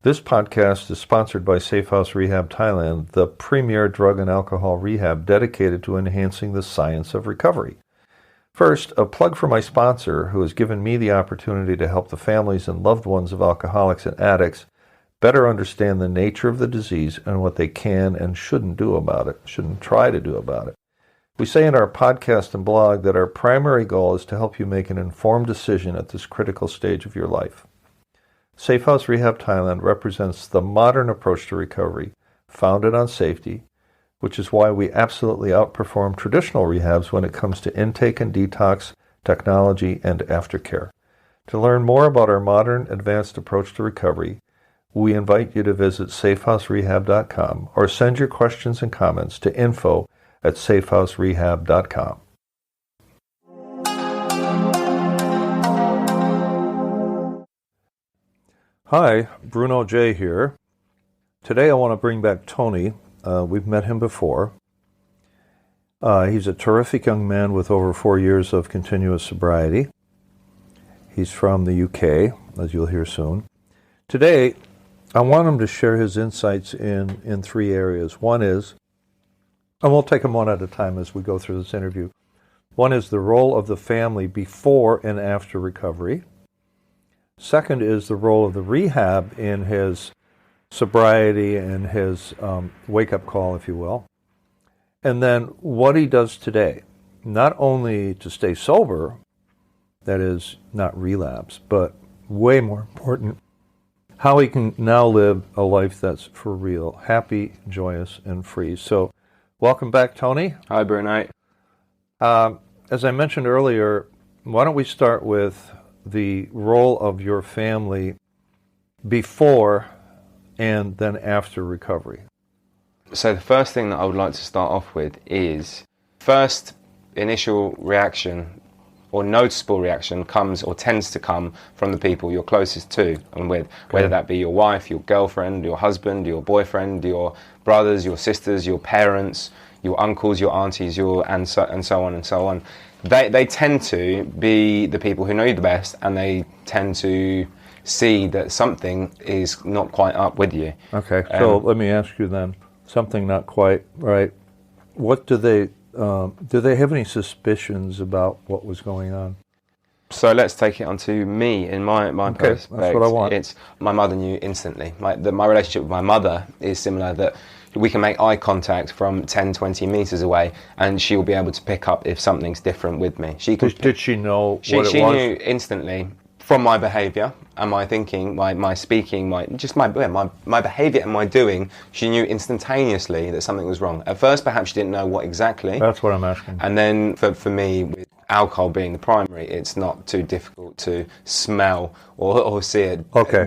This podcast is sponsored by Safehouse Rehab Thailand, the premier drug and alcohol rehab dedicated to enhancing the science of recovery. First, a plug for my sponsor, who has given me the opportunity to help the families and loved ones of alcoholics and addicts better understand the nature of the disease and what they can and shouldn't do about it, shouldn't try to do about it. We say in our podcast and blog that our primary goal is to help you make an informed decision at this critical stage of your life. Safehouse Rehab Thailand represents the modern approach to recovery, founded on safety, which is why we absolutely outperform traditional rehabs when it comes to intake and detox, technology, and aftercare. To learn more about our modern, advanced approach to recovery, we invite you to visit safehouserehab.com or send your questions and comments to info@safehouserehab.com. Hi, Bruno J. here. Today I want to bring back Tony. We've met him before. He's a terrific young man with over 4 years of continuous sobriety. He's from the UK, as you'll hear soon. Today, I want him to share his insights in 3 areas. One is, and we'll take them one at a time as we go through this interview. One is the role of the family before and after recovery. Second is the role of the rehab in his sobriety and his wake-up call, if you will. And then what he does today, not only to stay sober, that is, not relapse, but way more important, how he can now live a life that's for real, happy, joyous, and free. So welcome back, Tony. Hi, Bruno. As I mentioned earlier, why don't we start with the role of your family before and then after recovery? So the first thing that I would like to start off with is, first initial reaction or noticeable reaction comes or tends to come from the people you're closest to and with, whether that be your wife, your girlfriend, your husband, your boyfriend, your brothers, your sisters, your parents, your uncles, your aunties, and so on and so on. They tend to be the people who know you the best, and they tend to see that something is not quite up with you. Okay, so let me ask you then, something not quite right. What do they have any suspicions about what was going on? So let's take it onto me in my perspective. That's what I want. It's my mother knew instantly. My relationship with my mother is similar, that we can make eye contact from 10, 20 meters away, and she will be able to pick up if something's different with me. Did she know what it was? She knew instantly from my behaviour and my thinking, my speaking, my behaviour and my doing. She knew instantaneously that something was wrong. At first, perhaps she didn't know what exactly. That's what I'm asking. And then for me, with alcohol being the primary, it's not too difficult to smell or see it,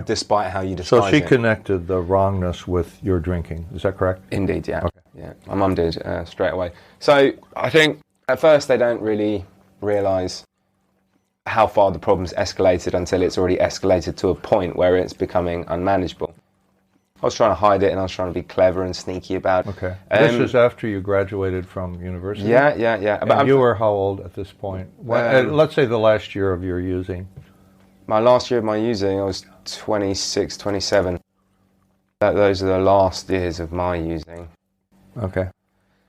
despite how you disguise it. So she connected the wrongness with your drinking, is that correct? Indeed, yeah. Okay. Yeah, my mum did straight away. So I think at first they don't really realise how far the problem's escalated until it's already escalated to a point where it's becoming unmanageable. I was trying to hide it, and I was trying to be clever and sneaky about it. Okay. This is after you graduated from university? Yeah. And you were how old at this point? Let's say the last year of your using. My last year of my using, I was 26, 27. Those are the last years of my using. Okay.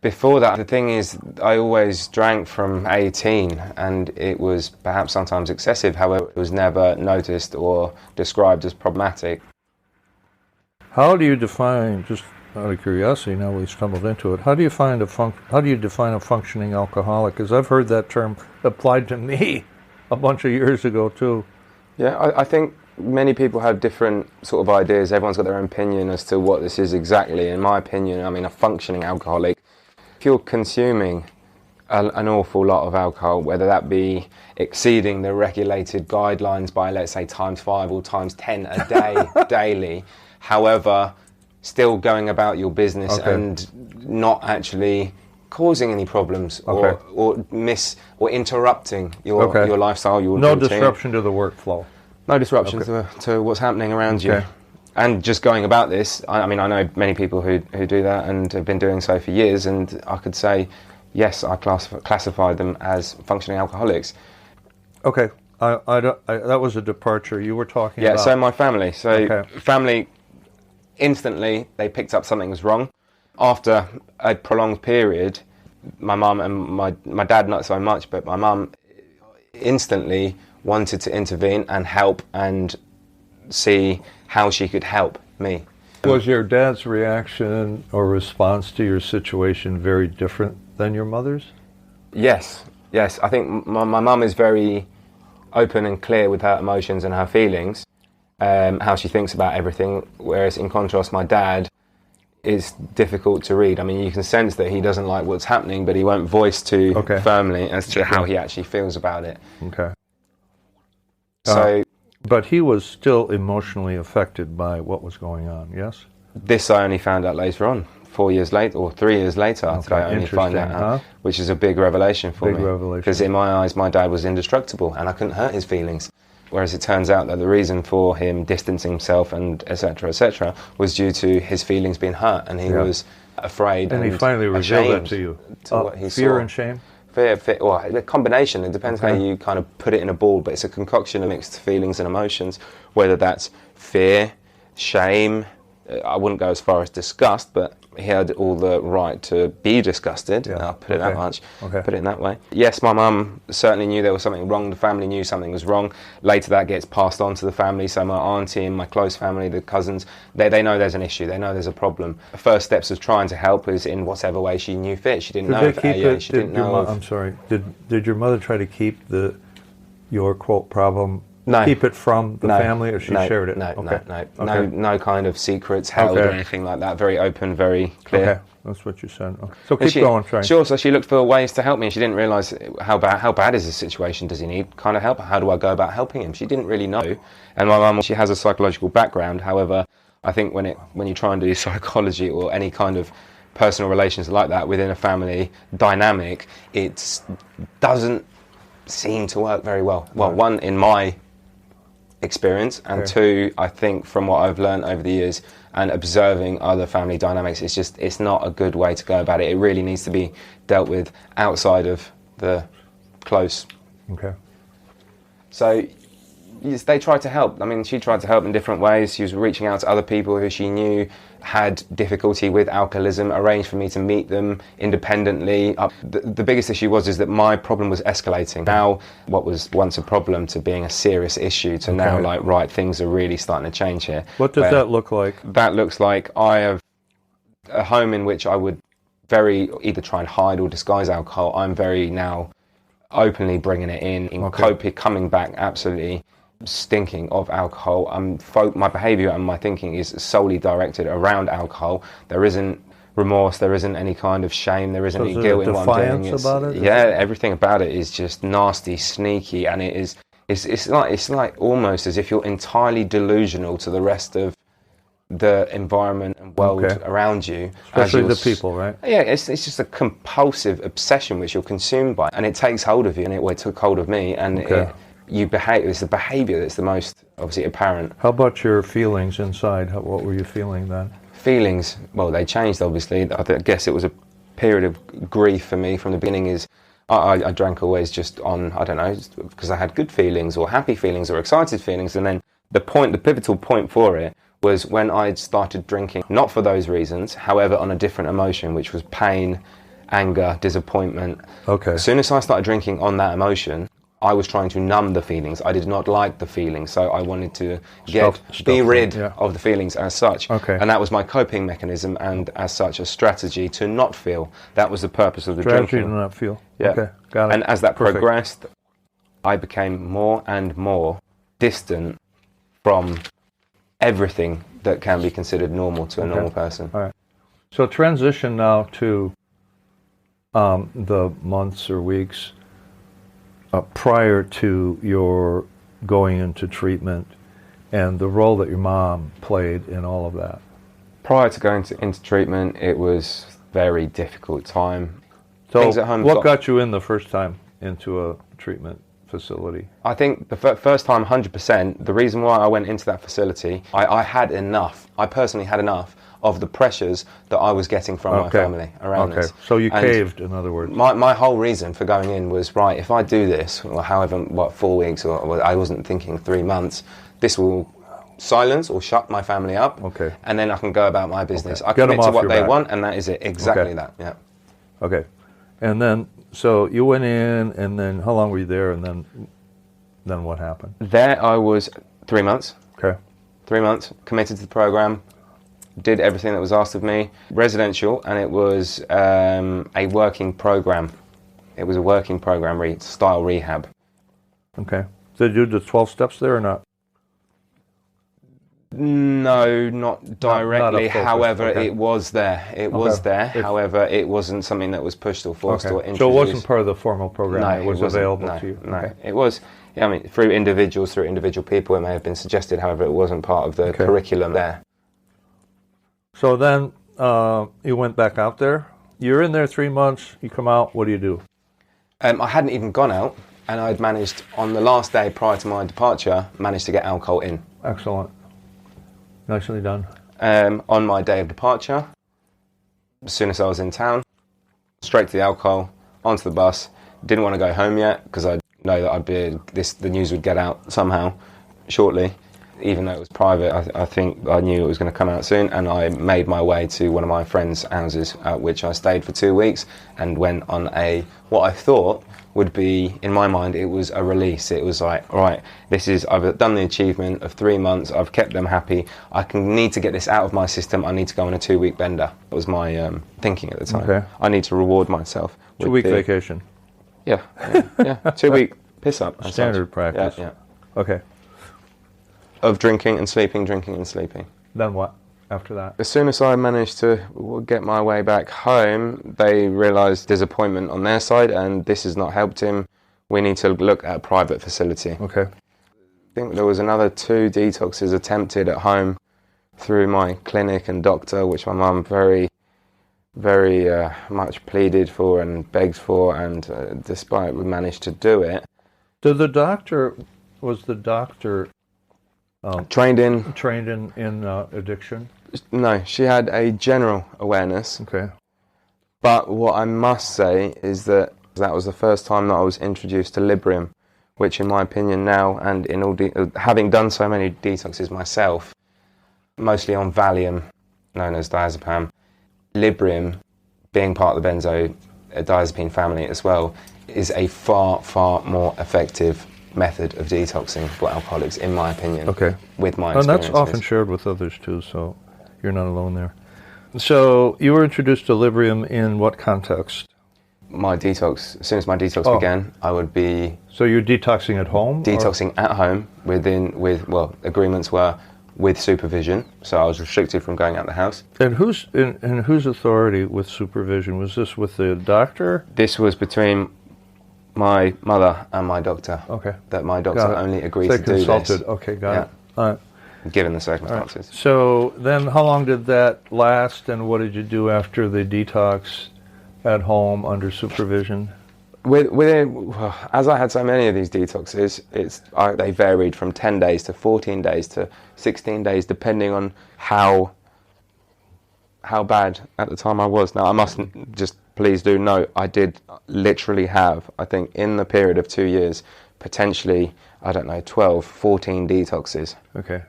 Before that, the thing is, I always drank from 18, and it was perhaps sometimes excessive. However, it was never noticed or described as problematic. How do you define, just out of curiosity, now we've stumbled into it, how do you define a functioning alcoholic? Because I've heard that term applied to me a bunch of years ago too. Yeah, I think many people have different sort of ideas. Everyone's got their own opinion as to what this is exactly. In my opinion, a functioning alcoholic, if you're consuming an awful lot of alcohol, whether that be exceeding the regulated guidelines by, let's say, times 5 or times 10 a day, daily, however, still going about your business and not actually causing any problems or interrupting your lifestyle, your no routine. Disruption to the workflow. No disruption to what's happening around you. And just going about this, I know many people who do that and have been doing so for years, and I could say, yes, I classify them as functioning alcoholics. Okay, that was a departure. You were talking about... Yeah, so my family. Family instantly they picked up something was wrong. After a prolonged period, my mum and my dad not so much, but my mum instantly wanted to intervene and help and see how she could help me. Was your dad's reaction or response to your situation very different than your mother's? Yes. I think my mum is very open and clear with her emotions and her feelings, how she thinks about everything, whereas in contrast my dad is difficult to read. I mean, you can sense that he doesn't like what's happening, but he won't voice too firmly as to how he actually feels about it. Okay. So, but he was still emotionally affected by what was going on, yes? This I only found out later on, 4 years later, or 3 years later, Okay, I only find that out, which is a big revelation for me. Big revelation. Because in my eyes, my dad was indestructible, and I couldn't hurt his feelings. Whereas it turns out that the reason for him distancing himself and etc., was due to his feelings being hurt, and he was afraid and he finally revealed that to you. What he fear saw. and shame? Fear, well, a combination. It depends how you kind of put it in a ball, but it's a concoction of mixed feelings and emotions, whether that's fear, shame. I wouldn't go as far as disgust, but he had all the right to be disgusted. I'll put it that much. Put it in that way. Yes, my mum certainly knew there was something wrong. The family knew something was wrong. Later that gets passed on to the family. So my auntie and my close family, the cousins, they know there's an issue. They know there's a problem. The first steps of trying to help was in whatever way she knew fit. She didn't know if AA, she didn't know of... I'm sorry. Did your mother try to keep your quote problem... No. Keep it from the family, or she shared it? No kind of secrets held or anything like that. Very open, very clear. Okay, that's what you said. Okay. So keep going, try. Sure. So she looked for ways to help me. She didn't realise how bad is the situation. Does he need kind of help? How do I go about helping him? She didn't really know. And my mum, she has a psychological background. However, I think when you try and do psychology or any kind of personal relations like that within a family dynamic, it doesn't seem to work very well. Well, one, in my experience, and two, I think from what I've learned over the years and observing other family dynamics, it's not a good way to go about it. It really needs to be dealt with outside of the close. Okay. So yes, they tried to help. I mean, she tried to help in different ways. She was reaching out to other people who she knew had difficulty with alcoholism, arranged for me to meet them independently. The biggest issue is that my problem was escalating. Now, what was once a problem to being a serious issue to now, like, right, things are really starting to change here. What does that look like? That looks like I have a home in which I would either try and hide or disguise alcohol. I'm very now openly bringing it in coming back absolutely stinking of alcohol. My behaviour and my thinking is solely directed around alcohol. There isn't remorse, there isn't any kind of shame, there isn't any guilt in what I'm doing. About it? Yeah, everything about it is just nasty, sneaky, and it's like almost as if you're entirely delusional to the rest of the environment and world around you. Especially the people, right? Yeah, it's just a compulsive obsession which you're consumed by, and it takes hold of you, and it took hold of me, and you behave. It's the behaviour that's the most obviously apparent. How about your feelings inside? What were you feeling then? Feelings, well, they changed obviously. I guess it was a period of grief for me from the beginning. I drank always just on, I don't know, because I had good feelings or happy feelings or excited feelings, and then the pivotal point for it was when I started drinking, not for those reasons, however on a different emotion, which was pain, anger, disappointment. Okay. As soon as I started drinking on that emotion, I was trying to numb the feelings. I did not like the feelings, so I wanted to be rid of the feelings as such. Okay. And that was my coping mechanism, and as such a strategy to not feel. That was the purpose of the drinking. Strategy to not feel. Yeah. Okay, got it. And as that progressed, I became more and more distant from everything that can be considered normal to a normal person. All right. So transition now to the months or weeks prior to your going into treatment and the role that your mom played in all of that. Prior to going into treatment, it was a very difficult time. So Things at home what got you in the first time into a treatment facility? I think the first time, 100%, the reason why I went into that facility, I had enough. I personally had enough of the pressures that I was getting from my family around this. So you caved, in other words. My whole reason for going in was, right, if I do this, or however, 4 weeks, or I wasn't thinking 3 months, this will silence or shut my family up. Okay. And then I can go about my business. Okay. I Get commit them to off what your they back. want, and that is it. Exactly Okay. that. Yeah. Okay. And then, so you went in, and then how long were you there, and then what happened? There I was 3 months. Okay. 3 months, committed to the program, did everything that was asked of me. Residential, and it was a working program. It was a working program style rehab. Okay. Did you do the 12 steps there or not? No, not directly. Not a focus, However, okay. it was there. It was there. However, it wasn't something that was pushed or forced or introduced. So it wasn't part of the formal program. No, it was wasn't. available No, to you. No, Okay. it was. Yeah, I mean, through individual people, it may have been suggested. However, it wasn't part of the curriculum there. So then you went back out there. You're in there 3 months. You come out. What do you do? I hadn't even gone out, and I'd managed on the last day prior to my departure, managed to get alcohol in. Excellent. Nicely done. On my day of departure, as soon as I was in town, straight to the alcohol, onto the bus. Didn't want to go home yet because I know that the news would get out somehow shortly. Even though it was private, I think I knew it was going to come out soon, and I made my way to one of my friends' houses, at which I stayed for 2 weeks and went on what I thought would be, in my mind, it was a release. It was like, all right, I've done the achievement of 3 months, I've kept them happy, need to get this out of my system, I need to go on a 2-week bender. That was my thinking at the time. Okay. I need to reward myself. 2-week vacation. Yeah. 2-week piss up. and Standard such. practice. Yeah. Okay. Of drinking and sleeping. Then what after that? As soon as I managed to get my way back home, they realised disappointment on their side, and this has not helped him. We need to look at a private facility. Okay. I think there was another 2 detoxes attempted at home through my clinic and doctor, which my mum very, very much pleaded for and begged for, and despite we managed to do it. Was the doctor Trained in? trained in addiction? No, she had a general awareness. Okay. But what I must say is that was the first time that I was introduced to Librium, which in my opinion now, and in all having done so many detoxes myself, mostly on Valium, known as diazepam, Librium, being part of the benzodiazepine family as well, is a far, far more effective method of detoxing for alcoholics, in my opinion. Okay. With my And experiences. that's often shared with others too, so you're not alone there. So you were introduced to Librium in what context? My detox, as soon as my detox began, I would be... So you're detoxing at home? Detoxing at home agreements were with supervision, so I was restricted from going out the house. And whose authority with supervision? Was this with the doctor? This was between my mother and my doctor. Okay. That my doctor only agreed They to do consulted. this. Okay, got it. All right. Given the circumstances. Right. So then how long did that last, and what did you do after the detox at home under supervision? As I had so many of these detoxes, they varied from 10 days to 14 days to 16 days, depending on how bad at the time I was. Now, I mustn't just please do note, I did literally have, I think, in the period of 2 years, potentially, 12, 14 detoxes. Okay.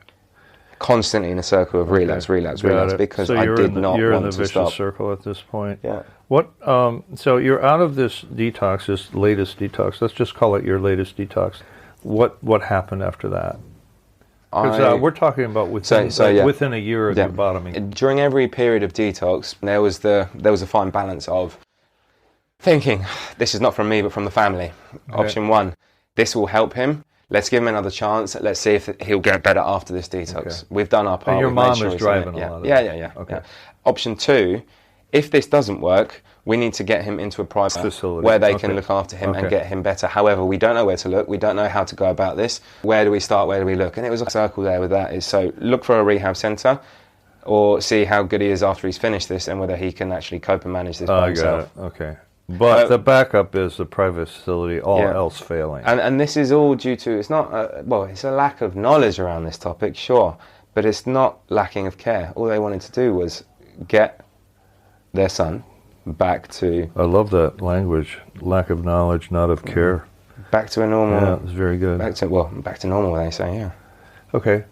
Constantly in a circle of relapse, because so I did not you're want in the to vicious stop. circle at this point. Yeah. What? So you're out of this detox, this latest detox. Let's just call it your latest detox. What happened after that? Because we're talking about within a year of your bottoming. During every period of detox, there was a fine balance of thinking, this is not from me but from the family. Okay. Option 1, this will help him. Let's give him another chance. Let's see if he'll get better after this detox. Okay. We've done our part. And your mom is driving a lot of that. Yeah. Okay. Option 2, if this doesn't work, we need to get him into a private facility where they can look after him and get him better. However, we don't know where to look. We don't know how to go about this. Where do we start? Where do we look? And it was a circle there with that. So look for a rehab centre or see how good he is after he's finished this and whether he can actually cope and manage this by himself. Got it. Okay. But the backup is the private facility, all else failing. And this is all due to, it's not, it's a lack of knowledge around this topic, sure, but it's not lacking of care. All they wanted to do was get their son back to... I love that language, lack of knowledge, not of care. Back to a normal... Yeah, it's very good. Back to normal, they say, yeah. Okay.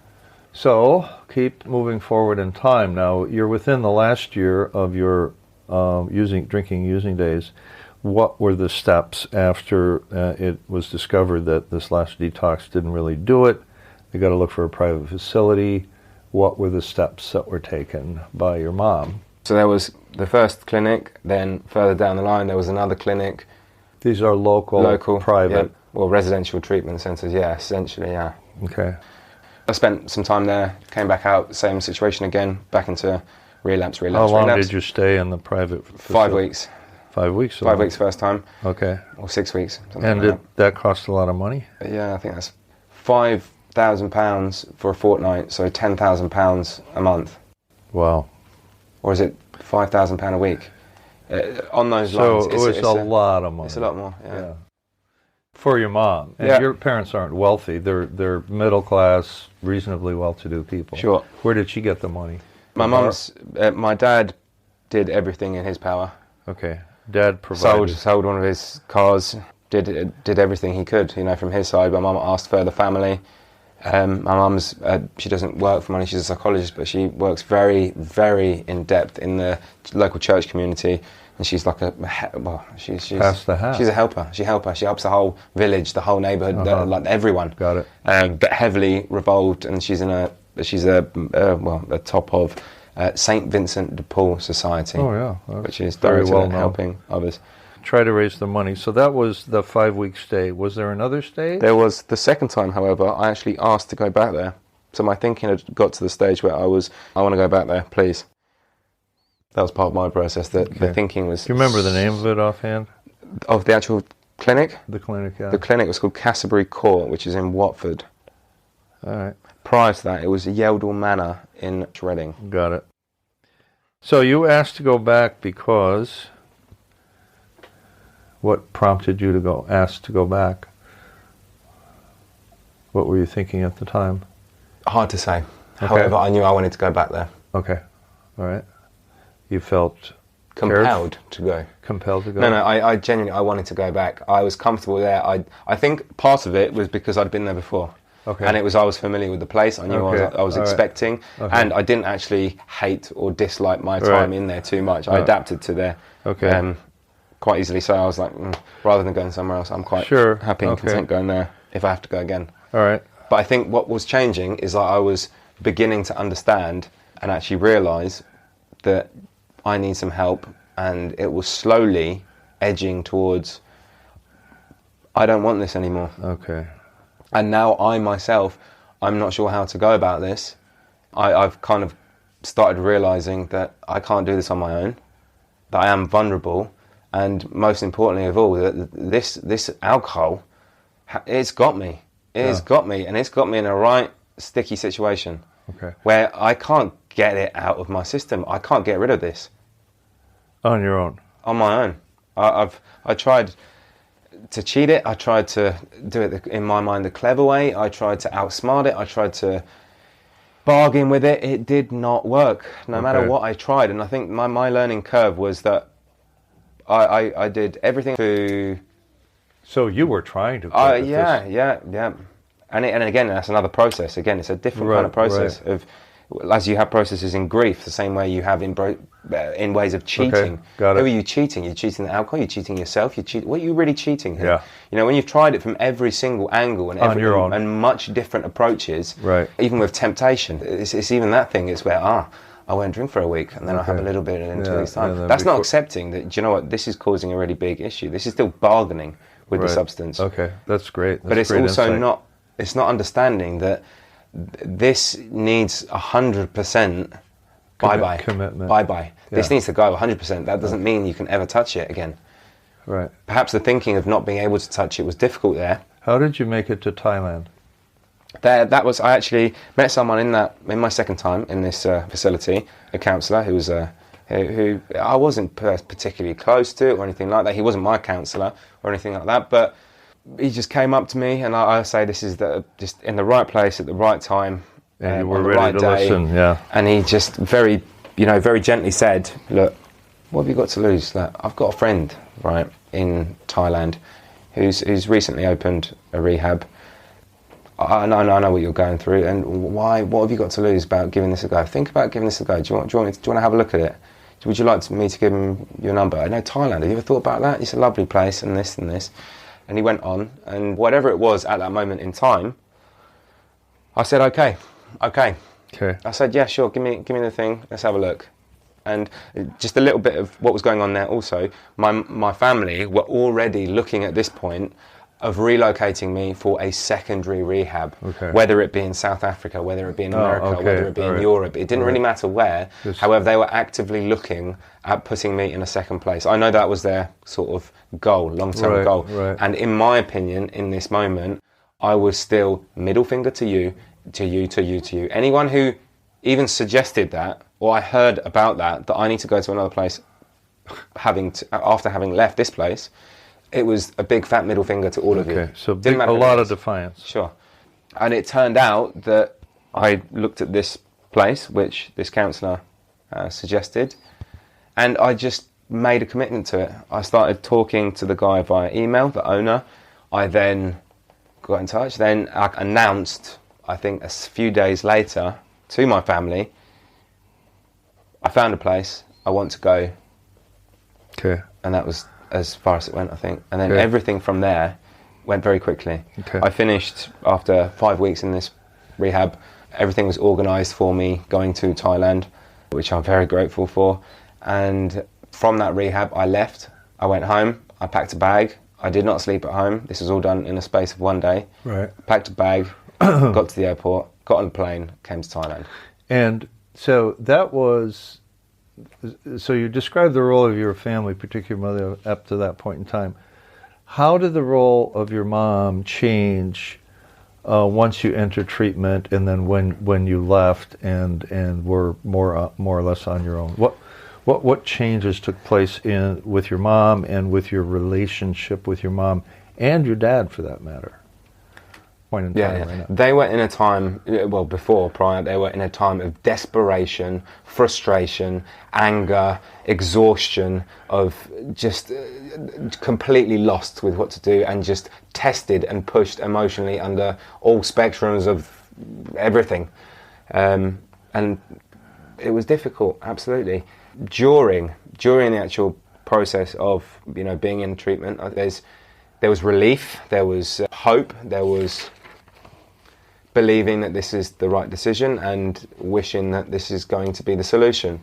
So keep moving forward in time. Now you're within the last year of your drinking using days. What were the steps after it was discovered that this last detox didn't really do it? You got to look for a private facility. What were the steps that were taken by your mom? So there was the first clinic, then further down the line there was another clinic. These are local private? Yeah, well, residential treatment centres, yeah, essentially, yeah. Okay. I spent some time there, came back out, same situation again, back into relapse. How long did you stay in the private facility? 5 weeks. 5 weeks? 5 weeks first time. Okay. Or 6 weeks. And did that cost a lot of money? Yeah, I think that's £5,000 for a fortnight, so £10,000 a month. Wow. Or is it £5,000 a week? On those lines. So it's a lot of money. It's a lot more, yeah. For your mom. And yeah. Your parents aren't wealthy. They're middle class, reasonably well-to-do people. Sure. Where did she get the money? My dad did everything in his power. Okay. Dad provided. Sold one of his cars, did everything he could, from his side. My mum asked for the family. My mum's, she doesn't work for money, she's a psychologist, but she works very, very in-depth in the local church community. And she's like she's Pass the hat. She's a helper. She helps the whole village, the whole neighbourhood, like everyone. Got it. But heavily revolved, and she's a top of St. Vincent de Paul Society. Oh yeah, which is very well helping others. Try to raise the money. So that was the 5-week stay. Was there another stay? There was the second time, however. I actually asked to go back there. So my thinking had got to the stage where I want to go back there, please. That was part of my process. The thinking was... Do you remember the name of it offhand? Of the actual clinic? The clinic, yeah. The clinic was called Castlebury Court, which is in Watford. All right. Prior to that, it was Yeldall Manor in Reading. Got it. So you asked to go back because... What prompted you to ask to go back? What were you thinking at the time? Hard to say. Okay. However, I knew I wanted to go back there. Okay. All right. You felt compelled to go. Compelled to go? No, I genuinely, I wanted to go back. I was comfortable there. I think part of it was because I'd been there before. Okay. And I was familiar with the place. I knew what I was expecting. Right. Okay. And I didn't actually hate or dislike my time in there too much. I adapted to there quite easily. So I was like, rather than going somewhere else, I'm quite happy and content going there if I have to go again. All right. But I think what was changing is that I was beginning to understand and actually realise that I need some help, and it was slowly edging towards, I don't want this anymore. Okay. And now I myself, I'm not sure how to go about this. I've kind of started realising that I can't do this on my own, that I am vulnerable, and most importantly of all, that this alcohol, it's got me. It has got me, and it's got me in a right sticky situation. Okay. Where I can't get it out of my system. I can't get rid of this. On your own? On my own. I tried to cheat it. I tried to do it, in my mind, the clever way. I tried to outsmart it. I tried to bargain with it. It did not work, no matter what I tried. And I think my learning curve was that I did everything to... So you were trying to quit yeah. And again, that's another process. Again, it's a different kind of process of, as you have processes in grief, the same way you have in ways of cheating. Okay, got it. Who are you cheating? You're cheating the alcohol. You're cheating yourself. What are you really cheating here? Yeah. When you've tried it from every single angle and on your own, and much different approaches. Right. Even with temptation, it's even that thing. It's where I won't drink for a week and then I have a little bit in 2 weeks' time. That's not accepting that. Do you know what? This is causing a really big issue. This is still bargaining with the substance. Okay, that's great. But it's also not. It's not understanding that this needs 100% bye-bye. Commitment. Bye-bye. Yeah. This needs to go 100%. That doesn't mean you can ever touch it again. Right. Perhaps the thinking of not being able to touch it was difficult there. How did you make it to Thailand? I actually met someone in my second time in this facility, a counsellor who was who I wasn't particularly close to or anything like that. He wasn't my counsellor or anything like that, but he just came up to me, and I say this is just in the right place at the right time, and you were on the ready right to day. listen. Yeah. And he just very gently said, "Look, what have you got to lose? Like, I've got a friend in Thailand who's recently opened a rehab. I know what you're going through, and why? What have you got to lose about giving this a go? Think about giving this a go. Do you want to have a look at it? Would you like me to give him your number? I know Thailand. Have you ever thought about that? It's a lovely place, and this and this. And he went on, and whatever it was at that moment in time, I said, okay. I said, yeah, sure. Give me the thing. Let's have a look. And just a little bit of what was going on there. Also, my family were already looking at this point of relocating me for a secondary rehab, whether it be in South Africa, whether it be in America, whether it be in Europe. It didn't really matter where. However, they were actively looking at putting me in a second place. I know that was their sort of goal, long-term goal. And in my opinion, in this moment, I was still middle finger to you, to you. Anyone who even suggested that, or I heard about that I need to go to another place after having left this place, it was a big fat middle finger to all of you. So a lot of defiance. Sure. And it turned out that I looked at this place, which this counsellor suggested, and I just made a commitment to it. I started talking to the guy via email, the owner. I then got in touch. Then I announced, I think a few days later, to my family, I found a place, I want to go. And that was as far as it went, I think. And then everything from there went very quickly. I finished after 5 weeks in this rehab. Everything was organised for me going to Thailand, which I'm very grateful for. And from that rehab, I left. I went home. I packed a bag. I did not sleep at home. This was all done in a space of 1 day. Packed a bag, got to the airport, got on a plane, came to Thailand. And so that was... So you described the role of your family, particularly your mother, up to that point in time. How did the role of your mom change once you entered treatment, and then when you left and were more or less on your own? What changes took place with your mom and with your relationship with your mom and your dad, for that matter? Point in time right now. They were in a time, prior, they were in a time of desperation, frustration, anger, exhaustion, of just completely lost with what to do, and just tested and pushed emotionally under all spectrums of everything. And it was difficult, absolutely. During the actual process of being in treatment, there was relief, there was hope, there was believing that this is the right decision and wishing that this is going to be the solution.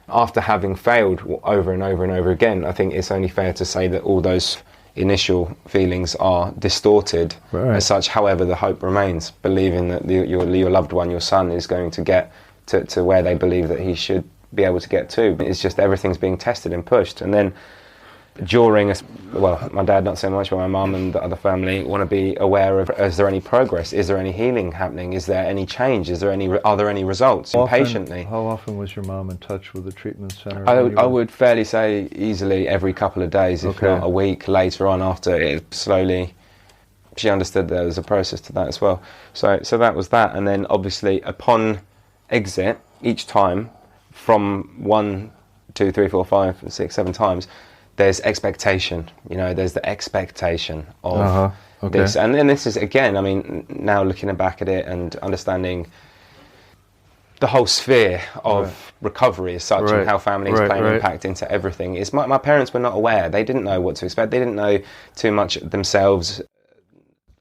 After having failed over and over and over again, I think it's only fair to say that all those initial feelings are distorted as such. However, the hope remains, believing that your loved one, your son, is going to get to where they believe that he should be able to get to. It's just everything's being tested and pushed. And then my dad not so much, but my mum and the other family want to be aware of, is there any progress? Is there any healing happening? Is there any change? Are there any results? Impatiently. How often was your mom in touch with the treatment center? I would fairly say easily every couple of days, if not a week later on, after it slowly. She understood there was a process to that as well. So that was that. And then obviously upon exit, each time, from 1, 2, 3, 4, 5, 6, 7 times, there's expectation, there's the expectation of this. And then this is, again, I mean, now looking back at it and understanding the whole sphere of recovery as such, and how families play an impact into everything, is my parents were not aware. They didn't know what to expect. They didn't know too much themselves,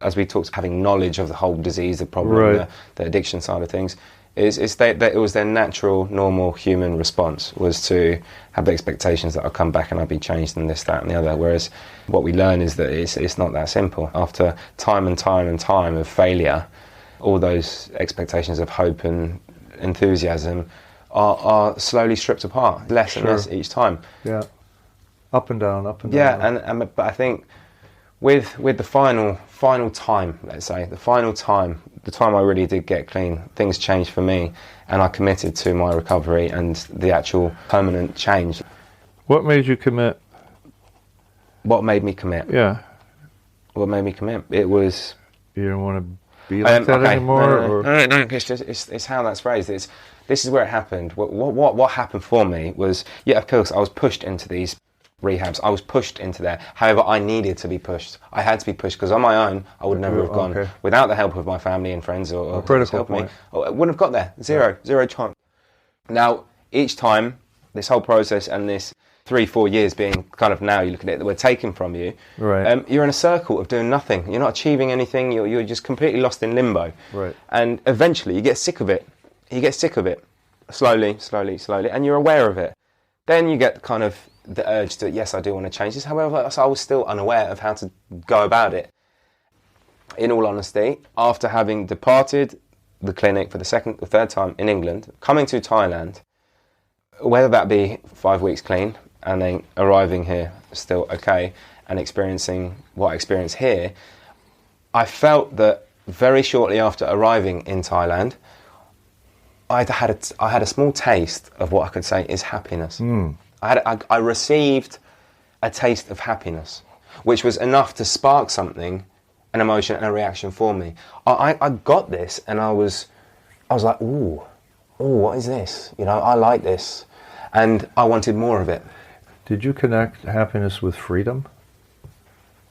as we talked, having knowledge of the whole disease, the problem, the addiction side of things. It was their natural, normal human response, was to have the expectations that I'll come back and I'll be changed and this, that and the other. Whereas what we learn is that it's not that simple. After time and time and time of failure, all those expectations of hope and enthusiasm are slowly stripped apart, less and less each time. Yeah, up and down. Yeah, but I think with the final time, let's say, the time I really did get clean, things changed for me, and I committed to my recovery and the actual permanent change. What made you commit? What made me commit? Yeah. What made me commit? It was... You don't want to be like that anymore? No, it's how that's phrased. This is where it happened. What happened for me was, of course, I was pushed into these rehabs. I was pushed into there. However, I needed to be pushed. I had to be pushed because on my own, I would never have gone. Okay. Without the help of my family and friends or critical help point. me, I wouldn't have got there. Zero chance. Now, each time, this whole process and this 3-4 years being kind of now you look at it that were taken from you, Right. you're in a circle of doing nothing. You're not achieving anything. You're just completely lost in limbo. Right. And eventually, you get sick of it. You get sick of it, slowly, and you're aware of it. Then you get kind of the urge to, yes, I do want to change this. However, I was still unaware of how to go about it. In all honesty, after having departed the clinic for the second or third time in England, coming to Thailand, whether that be 5 weeks clean and then arriving here still okay and experiencing what I experienced here, I felt that very shortly after arriving in Thailand, I had a small taste of what I could say is happiness. I received a taste of happiness, which was enough to spark something, an emotion and a reaction for me. I got this and I was like, ooh, what is this? You know, I like this. And I wanted more of it. Did you connect happiness with freedom?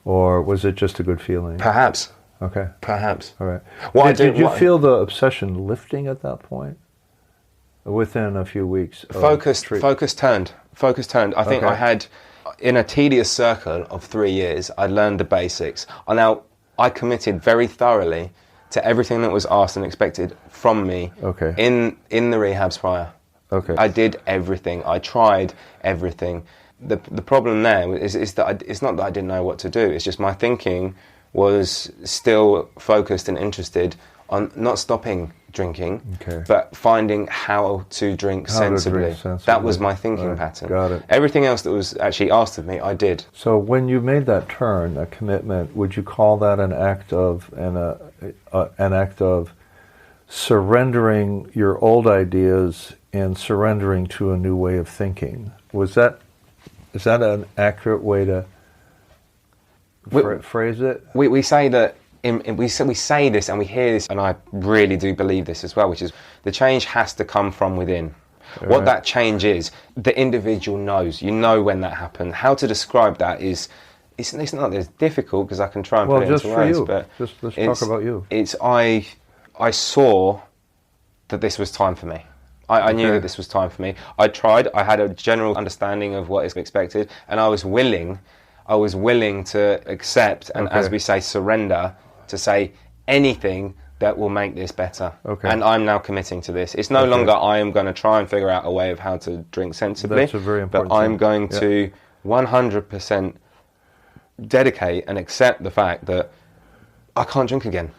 Or was it just a good feeling? Perhaps. Okay. Perhaps. All right. Did you feel the obsession lifting at that point? Within a few weeks? Focus turned. I think I had, in a tedious circle of 3 years, I learned the basics. Now, I committed very thoroughly to everything that was asked and expected from me in the rehabs prior. Okay. I did everything. I tried everything. The problem there is that it's not that I didn't know what to do. It's just my thinking was still focused and interested on not stopping drinking, but finding how to drink sensibly. That was my thinking pattern. Got it. Everything else that was actually asked of me, I did. So when you made that turn, a commitment, would you call that an act of surrendering your old ideas and surrendering to a new way of thinking? Is that an accurate way to phrase it? We say that. We say this and we hear this, and I really do believe this as well, which is the change has to come from within. What that change is, the individual knows. You know when that happened. How to describe that is, it's not as difficult because I can try and put it into words. But let's talk about you. I saw that this was time for me. I knew that this was time for me. I tried. I had a general understanding of what is expected, and I was willing to accept and, as we say, surrender, to say anything that will make this better. And I'm now committing to this. It's no longer I am going to try and figure out a way of how to drink sensibly. That's a very important but I'm thing. going to 100% dedicate and accept the fact that I can't drink again.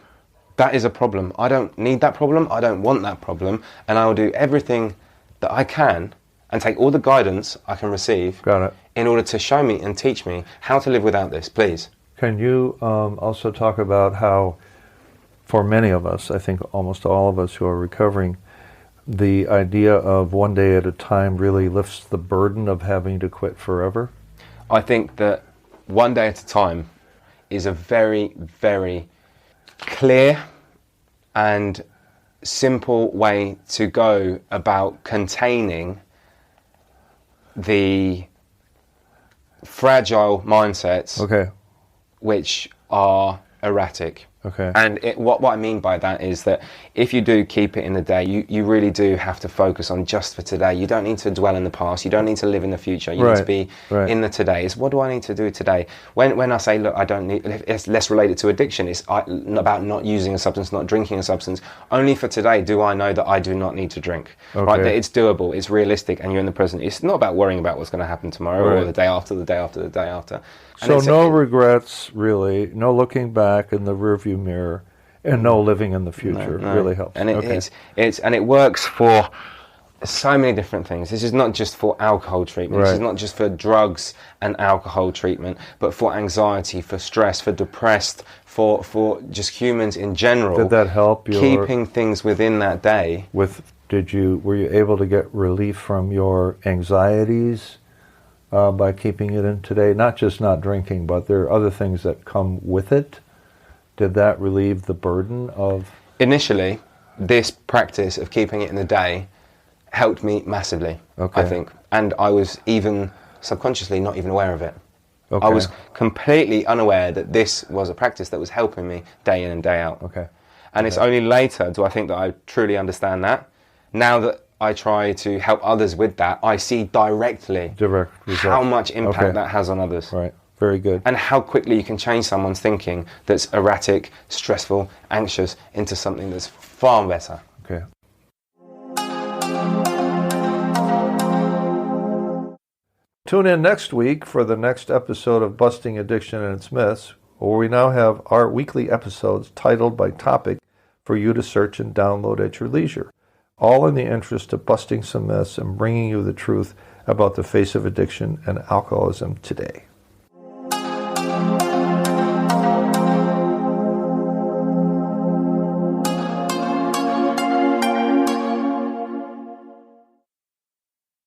That is a problem. I don't need that problem. I don't want that problem. And I will do everything that I can and take all the guidance I can receive in order to show me and teach me how to live without this, please. Can you also talk about how, for many of us, I think almost all of us who are recovering, the idea of one day at a time really lifts the burden of having to quit forever? I think that one day at a time is a very, very clear and simple way to go about containing the fragile mindsets which are erratic. And what I mean by that is that if you do keep it in the day, you really do have to focus on just for today. You don't need to dwell in the past. You don't need to live in the future. You need to be in the today. It's what do I need to do today? When I say, look, I don't need, it's less related to addiction. It's about not using a substance, not drinking a substance. Only for today do I know that I do not need to drink. Right? That it's doable, it's realistic, and you're in the present. It's not about worrying about what's going to happen tomorrow or the day after, the day after, the day after. And so no regrets, really, no looking back in the rearview mirror, and no living in the future really helps. And it works for so many different things. This is not just for alcohol treatment. This is not just for drugs and alcohol treatment, but for anxiety, for stress, for depressed, for just humans in general. Did that help? Keeping things within that day. Were you able to get relief from your anxieties by keeping it in today? Not just not drinking, but there are other things that come with it. Did that relieve the burden of... Initially, this practice of keeping it in the day helped me massively, I think. And I was even subconsciously not even aware of it. Okay. I was completely unaware that this was a practice that was helping me day in and day out. Okay. And it's only later do I think that I truly understand that. Now that I try to help others with that, I see directly how much impact that has on others. Right. Very good. And how quickly you can change someone's thinking that's erratic, stressful, anxious into something that's far better. Okay. Tune in next week for the next episode of Busting Addiction and its Myths, where we now have our weekly episodes titled by topic for you to search and download at your leisure, all in the interest of busting some myths and bringing you the truth about the face of addiction and alcoholism today.